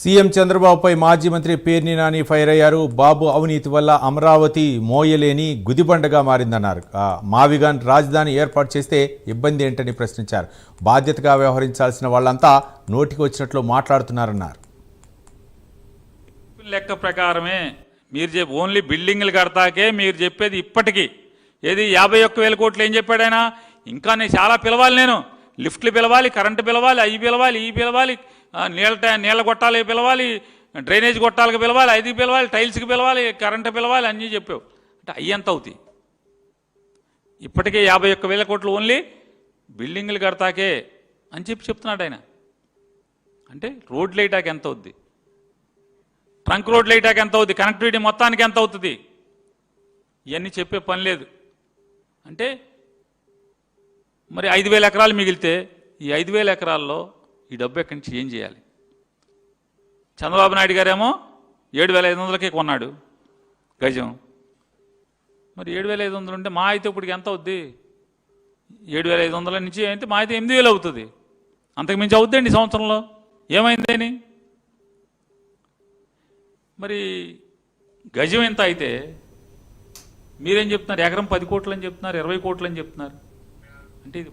CM చంద్రబాబుపై మాజీ మంత్రి పేర్ని నాని ఫైర్ అయ్యారు. బాబు అవినీతి వల్ల అమరావతి మోయలేని గుదిబండగా మారిందన్నారు. మావిగాన్ రాజధాని ఏర్పాటు చేస్తే ఇబ్బంది ఏంటని ప్రశ్నించారు. బాధ్యతగా వ్యవహరించాల్సిన వాళ్ళంతా నోటికి వచ్చినట్లు మాట్లాడుతున్నారన్నారు. లెక్క ప్రకారమే మీరు ఓన్లీ బిల్డింగ్లు కడతాకే మీరు చెప్పేది ఇప్పటికీ ఏది 51,000 కోట్లు ఏం చెప్పాడు ఆయన? ఇంకా నేను చాలా పిలవాలి, నేను లిఫ్ట్లు పిలవాలి, కరెంటు పిలవాలి, అవి పిలవాలి, ఈ పిలవాలి, నీళ్ళ గొట్టాలకి పిలవాలి, డ్రైనేజ్ గొట్టాలకు పిలవాలి, అది పిలవాలి, టైల్స్కి పిలవాలి, కరెంటు పిలవాలి, అన్నీ చెప్పావు. అంటే అవి ఎంత అవుతాయి? ఇప్పటికే 51,000 కోట్లు ఓన్లీ బిల్డింగ్లు కడతాకే అని చెప్తున్నాడు ఆయన. అంటే రోడ్లు వేయటానికి ఎంత అవుద్ది, ట్రంక్ రోడ్లు వేయటానికి ఎంత అవుద్ది, కనెక్టివిటీ మొత్తానికి ఎంత అవుతుంది, ఇవన్నీ చెప్పే పని లేదు. అంటే మరి 5,000 ఎకరాలు మిగిలితే ఈ 5,000 ఎకరాల్లో ఈ డబ్బు ఎక్కడి నుంచి ఏం చేయాలి? చంద్రబాబు నాయుడు గారేమో 7,500కే కొన్నాడు గజం. మరి 7,500 ఉంటే మా అయితే ఇప్పటికి ఎంత అవుద్ది? 7,500 నుంచి అయితే మా అయితే 8,000 అవుతుంది. అంతకుమించి అవుద్దండి సంవత్సరంలో. ఏమైందని? మరి గజం ఎంత అయితే మీరేం చెప్తున్నారు? ఎకరం 10 కోట్లు అని చెప్తున్నారు, 20 కోట్లు అని చెప్తున్నారు. అంటే ఇది